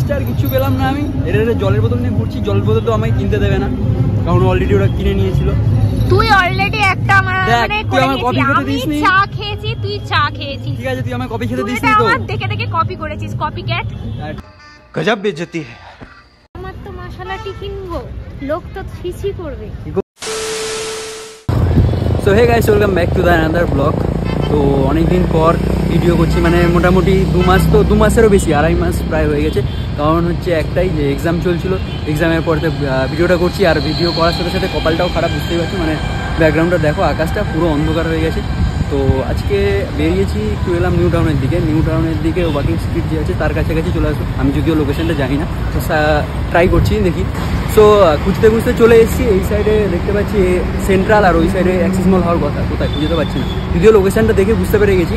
Extra আর কিছু পেলাম না আমি। এর জলের বোতল নিয়ে ঘুরছি, জলের বোতল তো আমাকে কিনতে দেবে না কারণ অলরেডি ওরা কিনে নিয়েছিল। তুই অলরেডি একটা মানে তুই আমার কপি খেতে দিসনি। চা খেয়েছি, তুই চা খেয়েছিস। ঠিক আছে, তুই আমার কপি খেতে দিসনি তো। আমার দেখে দেখে কপি করেছিস, কপি ক্যাট। গজব বেইজ্জতি है। আমার তো মশলাটি কিনবো, লোক তো ছিছি করবে। So hey guys, welcome back to the another blog. তো অনেকদিন পর ভিডিও করছি, মানে মোটামুটি 2 মাস, তো 2 মাসেরও বেশি, 2.5 মাস প্রায় হয়ে গেছে। কারণ হচ্ছে একটাই যে এক্সাম চলছিল, এক্সামের পরে ভিডিওটা করছি। আর ভিডিও করার সাথে সাথে কপালটাও খারাপ, বুঝতেই পারছি। মানে ব্যাকগ্রাউন্ডটা দেখো, আকাশটা পুরো অন্ধকার হয়ে গেছে। তো আজকে বেরিয়েছি, একটু এলাম নিউ টাউনের দিকে ওয়াকিং স্ট্রিট যে আছে তার কাছাকাছি চলে আসবো। আমি যদিও লোকেশনটা জানি না, তো ট্রাই করছি, দেখি। সো খুঁজতে খুঁজতে চলে এসেছি। এই সাইডে দেখতে পাচ্ছি সেন্ট্রাল, আর ওই সাইডে অ্যাক্সিস মল হওয়ার কথা, কোথায় খুঁজে তো পাচ্ছি না। যদিও লোকেশনটা দেখে বুঝতে পেরে গেছি।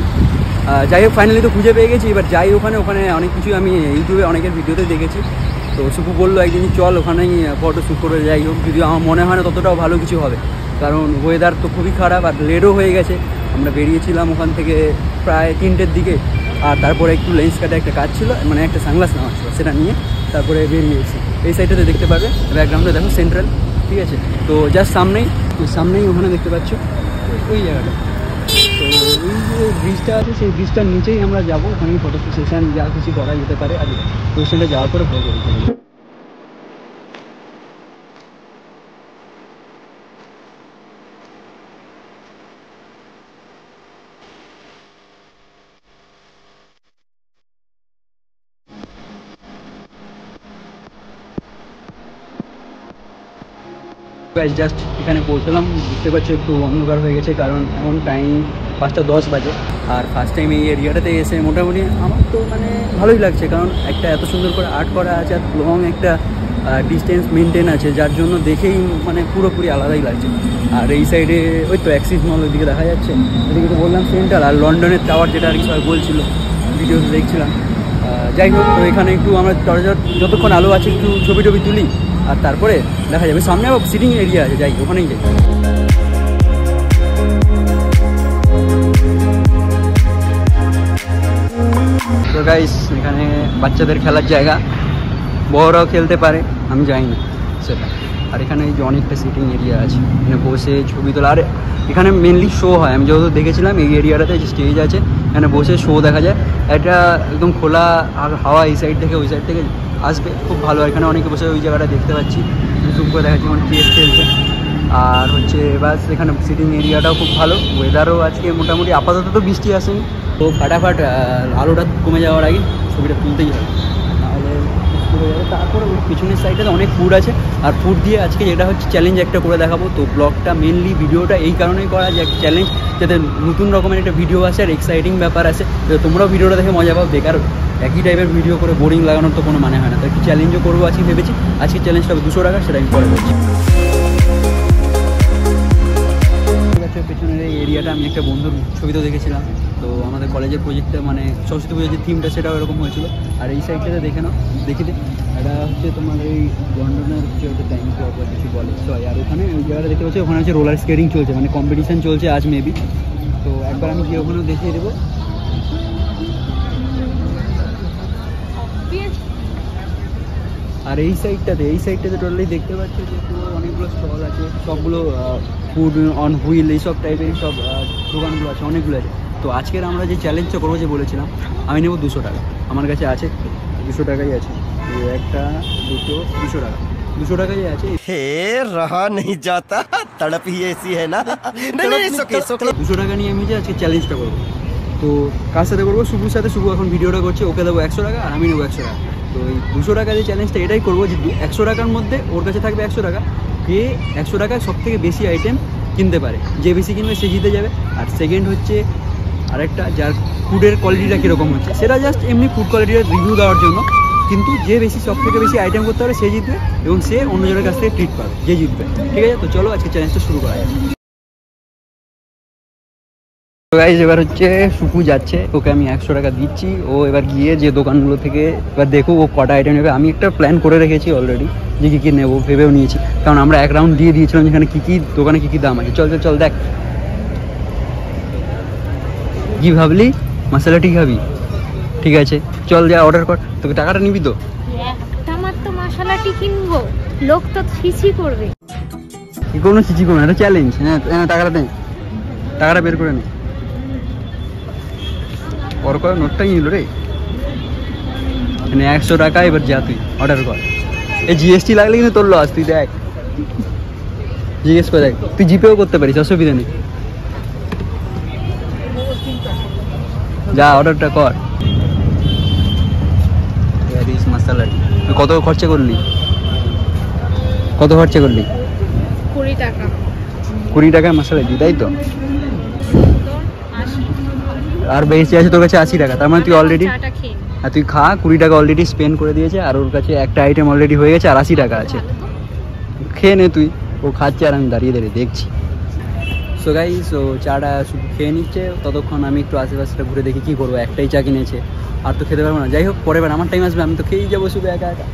যাই হোক, ফাইনালি তো খুঁজে পেয়ে গেছি। এবার যাই ওখানে অনেক কিছু আমি ইউটিউবে অনেকের ভিডিওতে দেখেছি। তো সুপু বললো একদিন চল ওখানেই ফটো শ্যুট করে যাই হোক। যদিও আমার মনে হয় না ততটাও ভালো কিছু হবে, কারণ ওয়েদার তো খুবই খারাপ আর লেটও হয়ে গেছে। আমরা বেরিয়েছিলাম ওখান থেকে প্রায় 3টের দিকে। আর তারপরে একটু লেন্স কাটে একটা কাজ ছিল, মানে একটা সানগ্লাস নেওয়া ছিল, সেটা নিয়ে তারপরে বেরিয়েছি। এই সাইডটাতে দেখতে পাবে ব্যাকগ্রাউন্ডে দেখো সেন্ট্রাল, ঠিক আছে। তো জাস্ট সামনেই ওখানে দেখতে পাচ্ছ ওই জায়গাটা। তো ওই যে ব্রিজটা আছে, সেই ব্রিজটার নিচেই আমরা যাবো। ওখানেই ফটো সেশন যা কিছু করা যেতে পারে। আর লোকেশনটা যাওয়ার পরে ভয় করি। জাস্ট এখানে পৌঁছলাম, বুঝতে পারছো একটু অন্ধকার হয়ে গেছে, কারণ এখন টাইম 5টা 10 বাজে। আর ফার্স্ট টাইম এই এরিয়াটাতে এসে মোটামুটি আমার তো মানে ভালোই লাগছে, কারণ একটা এত সুন্দর করে আর্ট করা আছে আর লং একটা ডিস্টেন্স মেনটেন আছে, যার জন্য দেখেই মানে পুরোপুরি আলাদাই লাগছে। আর এই সাইডে ওই তো অ্যাক্সিস মল ওইদিকে দেখা যাচ্ছে, ওইদিকে তো বললাম সেন্ট্রাল, আর লন্ডনের টাওয়ার যেটা আর কি সবাই বলছিল, ভিডিওতে দেখছিলাম। যাই হোক, তো এখানে একটু আমরা যতক্ষণ আলো আছে একটু ছবি তুলি, আর তারপরে দেখা যাবে। সামনে আবার সিটিং এরিয়া আছে, যাই ওখানেই যাই। তো গাইস, এখানে বাচ্চাদের খেলার জায়গা, বড়রাও খেলতে পারে, আমি যাই না সেটা। আর এখানে এই যে অনেকটা সিটিং এরিয়া আছে, এখানে বসে ছবি তোলা। আর এখানে মেনলি শো হয়, আমি যত দেখেছিলাম এই এরিয়াটাতে যে স্টেজ আছে, এখানে বসে শো দেখা যায়। এটা একদম খোলা, আর হাওয়া এই সাইড থেকে ওই সাইড থেকে আসবে, খুব ভালো। এখানে অনেকে বসে ওই জায়গাটা দেখতে পাচ্ছি, জুম করে দেখাচ্ছি যেমন ক্রিকেট খেলছে। আর হচ্ছে এবার এখানে সিটিং এরিয়াটাও খুব ভালো। ওয়েদারও আজকে মোটামুটি, আপাতত তো বৃষ্টি আসেনি। তো ফাটাফাট আলোটা কমে যাওয়ার আগে ছবিটা তুলতেই হবে, নাহলে হয়ে যাবে। তারপরে ওই পিছনের সাইডে অনেক ফুড আছে, আর ফুড দিয়ে আজকে যেটা হচ্ছে চ্যালেঞ্জ একটা করে দেখাবো। তো ব্লগটা মেনলি ভিডিওটা এই কারণেই করা যে একটা চ্যালেঞ্জ, যাতে নতুন রকমের একটা ভিডিও আসে আর এক্সাইটিং ব্যাপার আছে, যাতে তোমরাও ভিডিওটা দেখে মজা পাও। বেকার একই টাইপের ভিডিও করে বোরিং লাগানোর তো কোনো মানে হয় না। তো একটু চ্যালেঞ্জও করবো আজকে ভেবেছি। আজকে চ্যালেঞ্জটা হবে 200 টাকা, সেটা আমি পরে বলছি। পেছনের এই এরিয়াটা আমি একটা বন্ধুর ছবিতেও দেখেছিলাম। তো আমাদের কলেজের প্রজেক্টটা, মানে সরস্বতী পুজোর যে থিমটা, সেটাও এরকম হয়েছিল। আর এই সাইডটাতে দেখে নাও, দেখিতে এটা হচ্ছে তোমার এই লন্ডনের হচ্ছে ওটা টাইম ক্লক বা কিছু বলে। তো আর ওখানে ওই জায়গাটা দেখতে পাচ্ছি, ওখানে হচ্ছে রোলার স্কেটিং চলছে, মানে কম্পিটিশান চলছে আজ মেবি। তো একবার আমি গিয়ে ওখানেও দেখিয়ে দেবো। আর এই সাইডটাতে টোটালি দেখতে পাচ্ছি যে পুরো অনেকগুলো স্টল আছে, সবগুলো ফুড অন হুইল এইসব টাইপের সব দোকানগুলো আছে, অনেকগুলো আছে। তো আজকের আমরা যে চ্যালেঞ্জটা করবো, যে বলেছিলাম, আমি নেব 200 টাকা। আমার কাছে আছে 200 টাকাই আছে, একটা 200 টাকা, 200 টাকাই আছে। হে রহা নেই যাতা, তড়প হি এসি হ্যায় না। 200 টাকা নিয়ে আমি যে আজকে চ্যালেঞ্জটা করবো। তো কার সাথে করবো? শুভুর সাথে। শুভু এখন ভিডিওটা করছে, ওকে দেবো 100 টাকা, আর আমি নেবো 100 টাকা। তো এই 200 টাকা যে চ্যালেঞ্জটা, এটাই করবো যে 100 টাকার মধ্যে ওর কাছে থাকবে 100 টাকা। যে 100 টাকায় সব থেকে বেশি আইটেম কিনতে পারে, যে বেশি কিনবে সে জিতে যাবে। আর সেকেন্ড হচ্ছে আরেকটা, যার ফুডের কোয়ালিটিটা কীরকম হচ্ছে, সেটা জাস্ট এমনি ফুড কোয়ালিটির রিভিউ দেওয়ার জন্য। কিন্তু যে সব থেকে বেশি আইটেম করতে পারে সে জিতবে, এবং সে অন্যজনের কাছ থেকে ট্রিট পাবে, যে জিতবে। ঠিক আছে, তো চলো আজকে চ্যালেঞ্জটা শুরু করা যায়। গাইজ, এবার হচ্ছে সুপু যাচ্ছে, ওকে আমি 100 টাকা দিচ্ছি। ও এবার গিয়ে যে দোকানগুলো থেকে এবার দেখো ও কটা আইটেম নেবে। আমি একটা প্ল্যান করে রেখেছি অলরেডি, যে কী কী নেবো ভেবেও নিয়েছি, কারণ আমরা এক রাউন্ড দিয়ে দিয়েছিলাম যেখানে কী কী দোকানে কী কী দাম আছে। চল দেখ, কি ভাবলি? মশলা ঠিক খাবি? ঠিক আছে, চল যা অর্ডার কর। তোকে টাকাটা নিবি তো? একটা মাত্র মশলাটি কিনবো, লোক তো ছিছি করবে। কি কোনো চিচি করবে, এটা চ্যালেঞ্জ। হ্যাঁ টাকাটা নেই, টাকাটা বের করে নে। ওর করে নোটটাই নিল রে, মানে 100 টাকা। এবার যা তুই অর্ডার কর। এই জিএসটি লাগলে কিন্তু তোর লস, তুই দেখ জিজ্ঞেস করে দেখ। তুই জিপেও করতে পারিস, অসুবিধা নেই। যা অর্ডারটা কর। মশলাটি কত খরচা করলি? কত খরচা করলি? 20 টাকা। 20 টাকায় মশলা দিই, তাই তো? আর বেশি আছে তোর কাছে 80 টাকা। তার মানে তুই অলরেডি, আর তুই খা। 20 টাকা অলরেডি স্পেন্ড করে দিয়েছে, আর ওর কাছে একটা আইটেম অলরেডি হয়ে গেছে, আর 80 টাকা আছে। খেয়ে নে তুই। ও খাচ্ছে আর আমি দাঁড়িয়ে দাঁড়িয়ে দেখছি। সো গাইস, ও চাটা শুধু খেয়ে নিচ্ছে, ততক্ষণ আমি একটু আশেপাশেটা ঘুরে দেখি কী করবো। একটাই চা কিনেছে, আর তো খেতে পারবো না। যাই হোক, পরের বার আমার টাইম আসবে, আমি তো খেয়েই যাবো শুধু একা একা।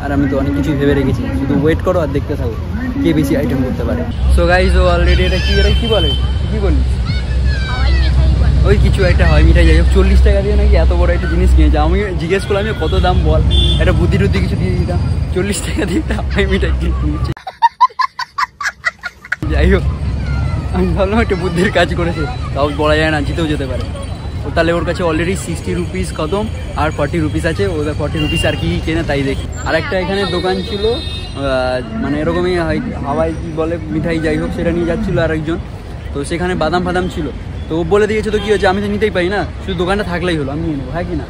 আর আমি তো অনেক কিছু ভেবে রেখেছি, শুধু ওয়েট করো আর দেখতে থাকো কে বেশি আইটেম করতে পারে। সো গাইস, ও অলরেডি এটা কি বলে, কি বলি, ওই কিছু একটা হয় মিঠাই। যাই হোক, 40 টাকা দিয়ে নাকি এত বড় একটা জিনিস কিনেছে। আমি জিজ্ঞেস করলাম আমি কত দাম বল, একটা বুদ্ধি টুদ্ধি কিছু দিয়ে দিতাম। 40 টাকা দিয়ে একটা হাওয়াই মিঠাই কিনেছে। যাই হোক, আমি ভাবলাম একটা বুদ্ধির কাজ করেছে, তাও বলা যায় না, জিতেও যেতে পারে। তাহলে ওর কাছে অলরেডি 60 রুপিস খতম, আর 40 রুপিস আছে। ওদের 40 রুপিস আর কি কেনে তাই দেখি। আর একটা এখানে দোকান ছিল, মানে এরকমই হাওয়াই কি বলে মিঠাই, যাই হোক, সেটা নিয়ে যাচ্ছিলো আর একজন। তো সেখানে বাদাম ফাদাম ছিল, তো ও বলে দিয়েছে তো কি হয়েছে, আমি তো নিতেই পারি না, শুধু দোকানটা থাকলেই হলো, আমি নিয়ে নেবো। হ্যাঁ কি না?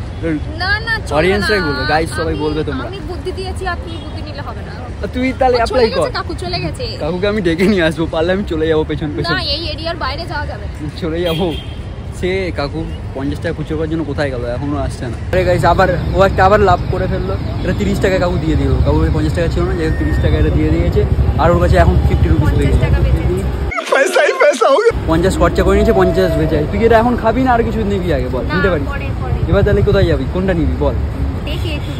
অডিয়েন্সরাই বলবে, গাইস সবাই বলবে তোমরা। আমি বুদ্ধি দিয়েছি, আপনি বুদ্ধি নিলে হবে না। তুই তাহলে অ্যাপ্লাই কর। কাকু চলে গেছে। কাকুকে আমি ডেকে নিয়ে আসবো, পারলে আমি চলে যাবো পেছন পেছন। না, এই এরিয়ার বাইরে যাওয়া যাবে না। চলে যাবো। সে কাকু 50 টাকা খুচরো করার জন্য কোথায় গেল, এখনো আসছে না। আরে গাইস, আবার ও একটা আবার লাভ করে ফেললো। এটা 30 টাকা কাকু দিয়ে দিল। কাকু 50 টাকা ছিল না, যাই হোক 30 টাকা এটা দিয়ে দিয়েছে। আর ওর কাছে এখন 50 রুপিস হয়ে গেছে। 50 খরচা করে নিয়েছে, 50 বেঁচে। তুই এটা এখন খাবি না আর কিছু নিবি আগে বল, নিতে পারিস? এবার তাহলে কোথায় যাবি, কোনটা নিবি বল?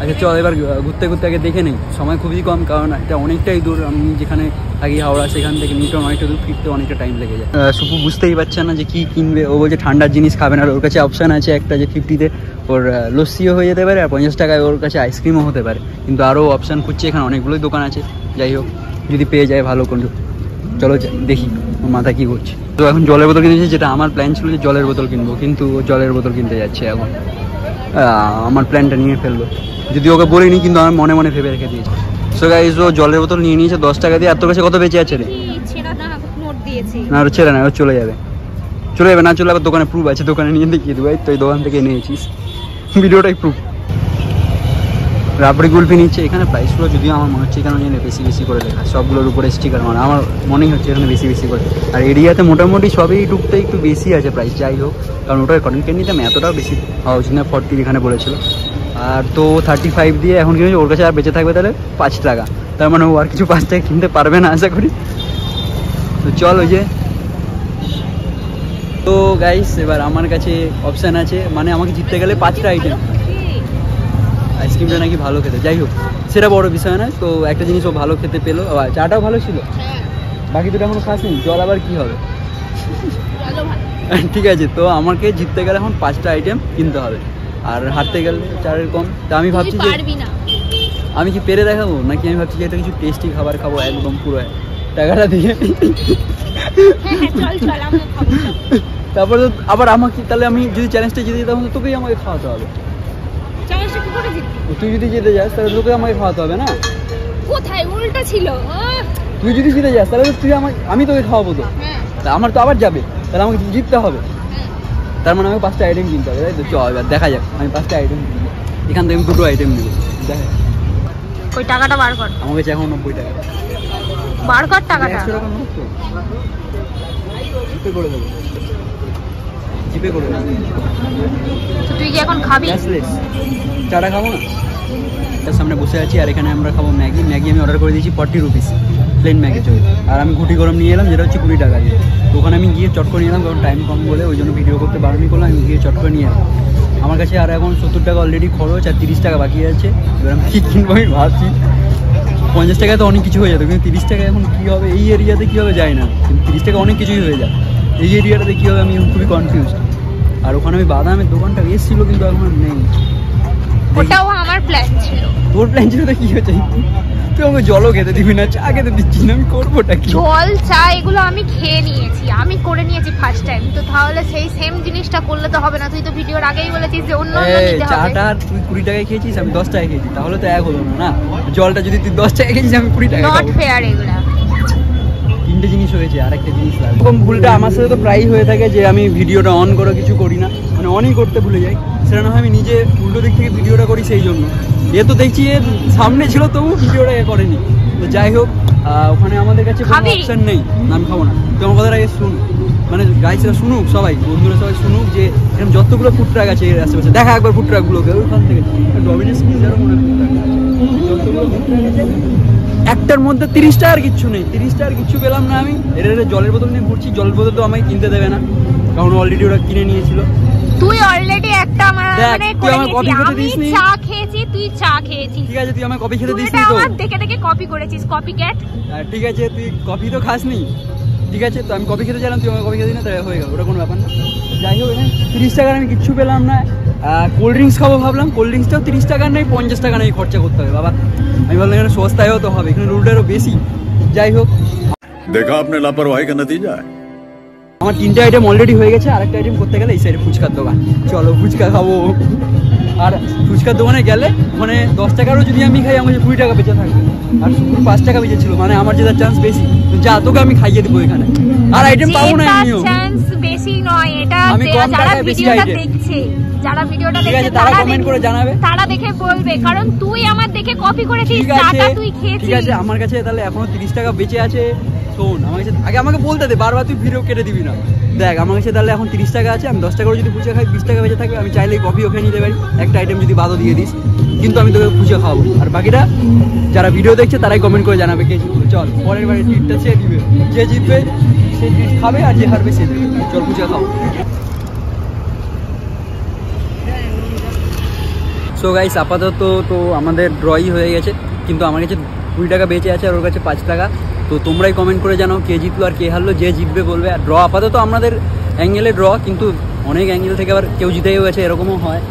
আচ্ছা চল, এবার ঘুরতে ঘুরতে আগে দেখে নেই। সময় খুবই কম, কারণ এটা অনেকটাই দূর। আমি যেখানে থাকি হাওড়া, সেখান থেকে মিটার অনেকটা দূর, ফিরতে অনেকটা টাইম লেগে যায়। সুপু বুঝতেই পারছে না যে কী কিনবে। ও বলছে ঠান্ডার জিনিস খাবে না। ওর কাছে অপশান আছে একটা, যে 50-তে ওর লস্যিও হয়ে যেতে পারে, আর 50 টাকায় ওর কাছে আইসক্রিমও হতে পারে। কিন্তু আরও অপশান খুঁজছে, এখানে অনেকগুলোই দোকান আছে। যাই হোক, যদি পেয়ে যায় ভালো। কোনো চলো দেখি ওর মাথা কী করছে। তো এখন জলের বোতল কিনেছি, যেটা আমার প্ল্যান ছিল যে জলের বোতল কিনবো, কিন্তু জলের বোতল কিনতে যাচ্ছে এখন। আমার প্ল্যানটা নিয়ে ফেললো, যদি ওকে বলিনি, কিন্তু আমার মনে মনে ভেবে রেখে দিয়েছি। সো গাইস, ও জলের বোতল নিয়ে নিয়েছে 10 টাকা দিয়ে। আর তোর কাছে কত বেঁচে আছে রে? না, ওর ছেড়ে না, ও চলে যাবে। না চলে আবার দোকানে প্রুফ আছে, দোকানে নিয়ে দেখিয়ে দেবো। তো এই দোকান থেকে নিয়েছিস, ভিডিওটাই প্রুফ। রাবড়ি কুলফি নিচ্ছে। এখানে প্রাইসগুলো যদিও আমার মনে হচ্ছে এখানে নিয়ে বেশি বেশি করে লেখা, সবগুলোর উপরে স্টিকার মানে আমার মনেই হচ্ছে এখানে বেশি বেশি করে। আর এরিয়াতে মোটামুটি সবই টুকতে একটু বেশি আছে প্রাইস। যাই হোক, কারণ ওটার কন্টেন্ট নিতাম, এতটাও বেশি হওয়া উচিত না। 40 এখানে বলেছিল। আর তো 35 দিয়ে এখন কিনেছে। ওর কাছে আর বেঁচে থাকবে তাহলে 5 টাকা। তার মানে ও আর কিছু 5 টাকা কিনতে পারবে না আশা করি। তো চল, ওই যে। তো গাইস, এবার আমার কাছে অপশান আছে, মানে আমাকে জিততে গেলে 5টা আইটেম। আইসক্রিমটা নাকি ভালো খেতে, যাই হোক সেটা বড় বিষয় না। তো একটা জিনিস ও ভালো খেতে পেলো, চাটাও ভালো ছিল। বাকি দুটো এখনো খাসনি, জল আবার কি হবে। ঠিক আছে, তো আমাকে জিততে গেলে এখন 5টা আইটেম কিনতে হবে, আর হারতে গেলে 4-এর কম। তা আমি ভাবছি যে আমি কি পেরে দেখাবো, নাকি আমি ভাবছি যে এটা কিছু টেস্টি খাবার খাবো একদম পুরো টাকাটা দিয়ে। তারপরে আবার আমাকে, তাহলে আমি যদি চ্যালেঞ্জটা জিতে দিতাম, তোকেই আমাকে খাওয়াতে হবে। তুই যদি জিতে যাস তাহলে তোকে আমাকে খাওয়াতে হবে না? কোথায় উল্টা ছিল। তুই যদি জিতে যাস তাহলে তুই আমি তোকে খাওয়াবো। তো আমার তো আবার যাবে, তাহলে আমাকে জিততে হবে। তার মানে আমাকে 5টা আইটেম কিনতে হবে, তাই তো? চল এবার দেখা যাক, আমি 5টা আইটেম কিনবো। এখান থেকে আমি 2টো আইটেম নেবো। দেখা ওই টাকাটা বার কর। আমার কাছে এখন 90 টাকা। বার কর টাকাটা। 100 টাকা নোট তো জিপে করে দেবো, জিপে করে দেবো। তুই কি এখন খাবি? চাটা খাবো না? তার সামনে বসে আছি, আর এখানে আমরা খাবো ম্যাগি। আমি অর্ডার করে দিয়েছি 40 রুপিস প্লেন ম্যাগি চলে। আর আমি ঘুটি গরম নিয়ে এলাম, যেটা হচ্ছে 20 টাকা দিয়ে। তো ওখানে আমি গিয়ে চট করে নিয়ে এলাম, কারণ টাইম কম বলে, ওই জন্য ভিডিও করতে বারণই করলাম। আমি গিয়ে চট করে নিয়ে এলাম। আমার কাছে আর এখন 70 টাকা অলরেডি খরচ, আর 30 টাকা বাকি আছে। এবার আমি কী কিনবো আমি ভাবছি। 50 টাকায় তো অনেক কিছু হয়ে যেত, কিন্তু 30 টাকা এখন কী হবে, এই এরিয়াতে কী হবে যায় না। কিন্তু 30 টাকা অনেক কিছুই হয়ে যায়, এই এরিয়াটাতে কী হবে আমি খুবই কনফিউজ। আর ওখানে ওই বাদামের দোকানটা এসেছিলো, কিন্তু এখন নেই। ওটাও আমার প্ল্যান ছিল। তোর প্ল্যান ছিল তো কি হয়েছে? তুই আমাকে জলও খেতে দিবি না, চা খেতে দিচ্ছি না, আমি করবোটা কি? জল চা এগুলো আমি খেয়ে নিয়েছি, আমি করে নিয়েছি ফার্স্ট টাইম, তো তাহলে সেই সেম জিনিসটা করলে তো হবে না। তুই তো ভিডিওর আগেই বলেছিস যে অন্য অন্য নিতে হবে। চাটা তুই 20 টাকায় খেয়েছিস, আমি 10 টাকায় খেয়েছি, তাহলে তো এক হলো না। জলটা যদি তুই 10 টাকায় খেয়েছিস, আমি 20 টাকায় খাবো। নট ফেয়ার এগুলা। তিনটে জিনিস হয়েছে, আর একটা জিনিস লাগবে। এরকম ভুলটা আমার সাথে তো প্রায়ই হয়ে থাকে যে আমি ভিডিওটা অন করে কিছু করি না, মানে অনই করতে ভুলে যাই। সেটা না হয় আমি নিজে উল্টো দিক থেকে ভিডিওটা করি, সেই জন্য। এ তো দেখছি এর সামনে ছিল তবু ভিডিওটা করেনি। তো যাই হোক, ওখানে আমাদের কাছে কোনো অপশন নেই। আমি খাবো না, তুই আমার কথাটা আগে শুন, মানে গাইসরা শুনুক, সবাই বন্ধুরা সবাই শুনুক যে এরকম যতগুলো ফুড ট্রাক আছে এর আশেপাশে। দেখা একবার ফুড ট্রাকগুলোকে ওইখান থেকে ডমিনোস পিজারও মনে ফুড ট্রাক আছে, যতগুলো ফুড ট্রাক আছে একটার মধ্যে 30 টাকার কিচ্ছু নেই। 30 টাকার কিচ্ছু পেলাম না আমি। এর জলের বোতল নিয়ে ঘুরছি, জলের বোতল তো আমায় কিনতে দেবে না, কারণ অলরেডি ওরা কিনে নিয়েছিল। তুই অলরেডি একটা আমার মানে তুই আমার কপি খেতে দিসনি। চা খেয়েছি, তুই চা খেয়েছিস, ঠিক আছে, তুই আমার কপি খেতে দিসনি তো। তুই আমার দেখে দেখে কপি করেছিস, কপি ক্যাট। ঠিক আছে, তুই কপি তো খাসনি, ঠিক আছে, তো আমি কপি খেতে চাইলাম, তুই আমার কপি খেতে দিস না, তাই হয়ে গেল, ওটা কোনো ব্যাপার না। যাই হোক, 30 টাকার আমি কিচ্ছু পেলাম না। কোল্ড ড্রিঙ্কস খাবো ভাবলাম, কোল্ড ড্রিঙ্কসটাও 30 টাকার নেই, 50 টাকা নেই, খরচা করতে হবে বাবা। আমি বললাম এখানে সস্তায়ও তো হবে, এখানে রুলটারও বেশি। যাই হোক, দেখা আপনার লাপরওয়াহি কা নতিজা। আমার 3টে আইটেম অলরেডি হয়ে গেছে, আরেকটা আইটেম করতে গেলে এই সাইডে ফুচকার দোকান, চলো ফুচকা খাবো। আর ফুচকার দোকানে গেলে মানে 10 টাকারও যদি আমি খাই, আমার 20 টাকা বেঁচে থাকবে, আর শুক্র 5 টাকা বেঁচেছিল, মানে আমার জেতার চান্স বেশি। যা, তোকে আমি খাইয়ে দেবো এখানে, আর আইটেম পাবো না আমিও। চান্স বেশি নয় এটা, যারা ভিডিওটা দেখছে, যারা ভিডিওটা দেখছে তারা কমেন্ট করে জানাবে, তারা দেখে বলবে, কারণ তুই আমার দেখে কপি করেছিস, চাটা তুই খেয়েছিস। ঠিক আছে, আমার কাছে তাহলে এখনো 30 টাকা বেঁচে আছে। শোন, আমার কাছে আগে আমাকে বলতে দে, বারবার তুই ভিডিও কেটে দিবি না। দেখ, আমার কাছে তাহলে এখন 30 টাকা আছে, আমি 10 টাকা করে যদি ফুচকা খাই 20 টাকা বেঁচে থাকবে। আমি চাইলেই কফি ওখানে নিতে পারি, একটা আইটেম যদি বাদও দিয়ে দিস, কিন্তু আমি তোকে ফুচকা খাওয়াবো। আর বাকিটা যারা ভিডিও দেখছে তারাই কমেন্ট করে জানাবে কে জিতবে। চল, পরের বারে ট্রিটটা সে দিবে, যে জিতবে সে ট্রিট খাবে, আর যে হারবে সে দেবে। চল ফুচকা খাও। সো গাইস, আপাতত তো আমাদের ড্রই হয়ে গেছে, কিন্তু আমার কাছে 20 টাকা বেঁচে আছে, আর ওর কাছে 5 টাকা। তো তোমরাই কমেন্ট করে জানাও কে জিতলো আর কে হারলো, যে জিতবে বলবে। আর ড্র আপাতত আমাদের অ্যাঙ্গেলে ড্র, কিন্তু অনেক অ্যাঙ্গেল থেকে আবার কেউ জিতেও গেছে, এরকমও হয়।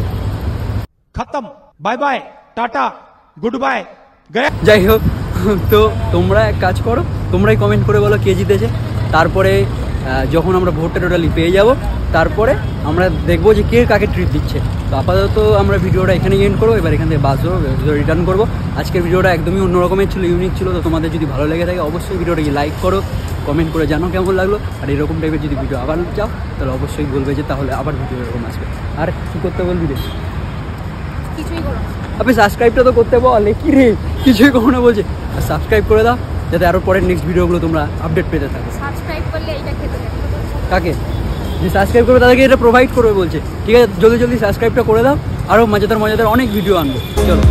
খতম, bye bye, tata, good bye. যাই হোক, তো তোমরা এক কাজ করো, তোমরাই কমেন্ট করে বলো কে জিতেছে। তারপরে যখন আমরা ভোটটা টোটালি পেয়ে যাব, তারপরে আমরা দেখবো যে কে কাকে ট্রিট দিচ্ছে। তো আপাতত আমরা ভিডিওটা এখানেই এন্ড করবো, এবার এখান থেকে বাসও রিটার্ন করবো। আজকের ভিডিওটা একদমই অন্যরকমের ছিল, ইউনিক ছিল। তো তোমাদের যদি ভালো লেগে থাকে অবশ্যই ভিডিওটাকে লাইক করো, কমেন্ট করে জানো কেমন লাগলো। আর এরকম টাইপের যদি ভিডিও আবার চাও তাহলে অবশ্যই বলবে যে তাহলে আবার ভিডিও এরকম আসবে। আর কী করতে বলবি রে? কিছুই করো আপনি সাবস্ক্রাইবটা তো করতে বলে, কি রে কিছুই কখনো বলছে। আর সাবস্ক্রাইব করে দাও, যাতে আরও পরের নেক্সট ভিডিওগুলো তোমরা আপডেট পেতে থাকো। সাবস্ক্রাইব করলে এইটা খেতে দেবে কাকে? যে সাবস্ক্রাইব করবে তাদেরকে এটা প্রোভাইড করবে বলছে। ঠিক আছে, জলদি জলদি সাবস্ক্রাইবটা করে দাও, আরও মজাদার মজাদার অনেক ভিডিও আনবো। চলো।